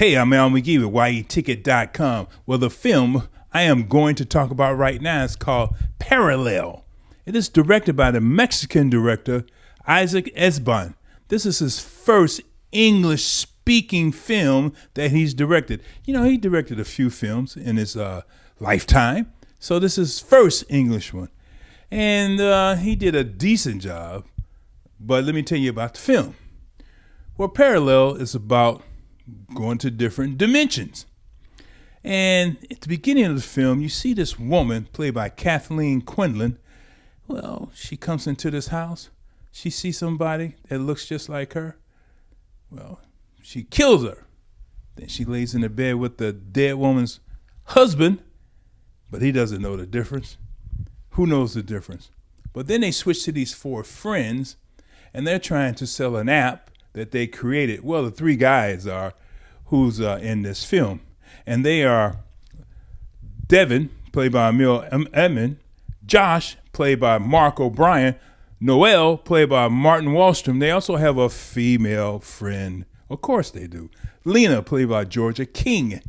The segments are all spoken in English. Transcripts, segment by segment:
Hey, I'm Al McGee with YETicket.com. Well, the film I am going to talk about right now is called Parallel. It is directed by the Mexican director Isaac Esban. This is his first English-speaking film that he's directed. You know, he directed a few films in his lifetime, so this is his first English one. And he did a decent job, but let me tell you about the film. Well, Parallel is about going to different dimensions. And at the beginning of the film, you see this woman, played by Kathleen Quinlan. Well, she comes into this house. She sees somebody that looks just like her. Well, she kills her. Then she lays in the bed with the dead woman's husband, but he doesn't know the difference. Who knows the difference? But then they switch to these four friends, and they're trying to sell an app that they created. Well, the three guys are who's in this film. And they are Devin, played by Emil Edmond, Josh, played by Mark O'Brien, Noel, played by Martin Wallstrom. They also have a female friend. Of course they do. Lena, played by Georgia King.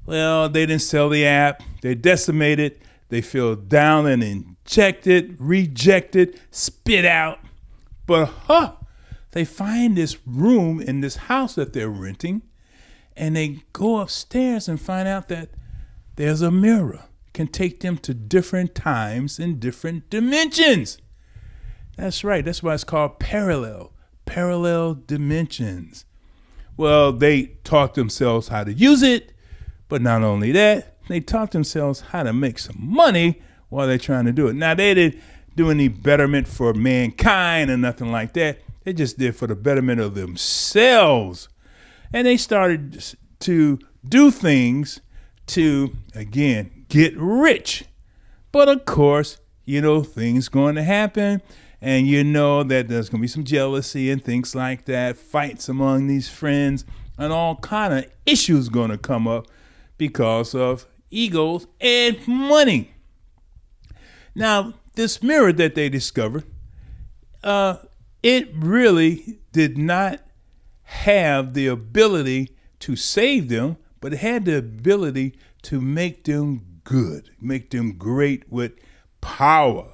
Well, they didn't sell the app. They're decimated. They feel down and injected, rejected, spit out. But they find this room in this house that they're renting, and they go upstairs and find out that there's a mirror. It can take them to different times in different dimensions. That's right. That's why it's called Parallel. Parallel dimensions. Well, they taught themselves how to use it, but not only that, they taught themselves how to make some money while they're trying to do it. Now, they didn't do any betterment for mankind or nothing like that. They just did for the betterment of themselves. And they started to do things to, again, get rich. But of course, you know, things going to happen. And you know that there's going to be some jealousy and things like that, fights among these friends, and all kind of issues going to come up because of egos and money. Now, this mirror that they discovered, it really did not have the ability to save them, but it had the ability to make them good, make them great with power.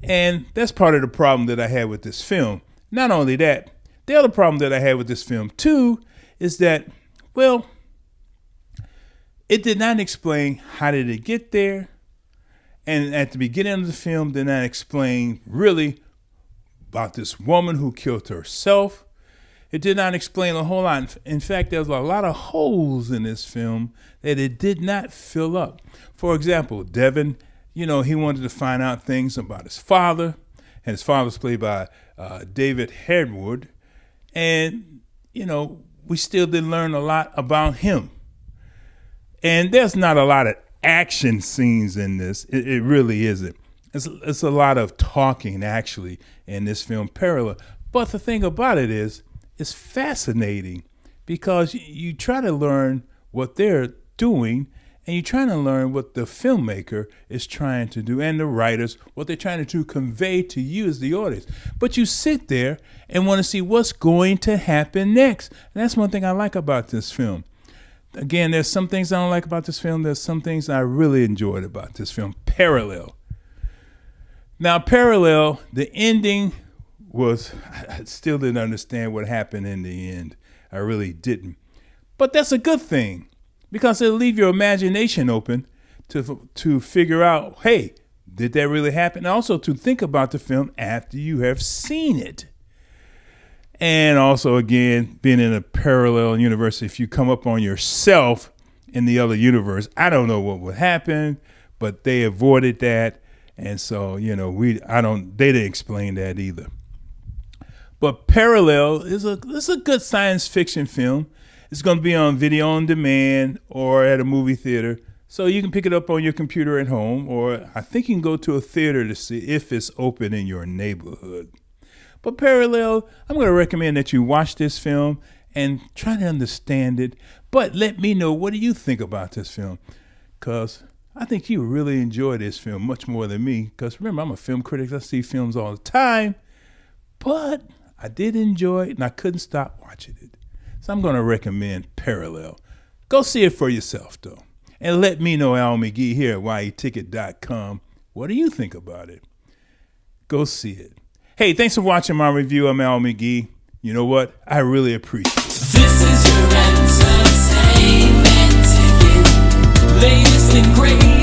And that's part of the problem that I had with this film. Not only that, the other problem that I had with this film too is that, well, it did not explain how did it get there. And at the beginning of the film, did not explain really about this woman who killed herself. It did not explain a whole lot. In fact, there's a lot of holes in this film that it did not fill up. For example, Devin, you know, he wanted to find out things about his father, and his father's played by David Harewood. And, you know, we still didn't learn a lot about him. And there's not a lot of action scenes in this. It really isn't. It's a lot of talking, actually, in this film, Parallel. But the thing about it is, it's fascinating because you try to learn what they're doing, and you're trying to learn what the filmmaker is trying to do, and the writers, what they're trying to convey to you as the audience. But you sit there and want to see what's going to happen next. And that's one thing I like about this film. Again, there's some things I don't like about this film. There's some things I really enjoyed about this film, Parallel. Now, Parallel, the ending was, I still didn't understand what happened in the end. I really didn't. But that's a good thing because it'll leave your imagination open to figure out, hey, did that really happen? And also to think about the film after you have seen it. And also, again, being in a parallel universe, if you come up on yourself in the other universe, I don't know what would happen, but they avoided that. And so, you know, they didn't explain that either. But Parallel is a good science fiction film. It's going to be on video on demand or at a movie theater. So you can pick it up on your computer at home, or I think you can go to a theater to see if it's open in your neighborhood. But Parallel, I'm going to recommend that you watch this film and try to understand it. But let me know, what do you think about this film? Because I think you really enjoy this film much more than me. Because remember, I'm a film critic. I see films all the time. But I did enjoy it, and I couldn't stop watching it. So I'm going to recommend Parallel. Go see it for yourself, though. And let me know, Al McGee here at YETicket.com. What do you think about it? Go see it. Hey, thanks for watching my review. I'm Al McGee. You know what? I really appreciate it. This is your entertainment ticket. Latest and greatest.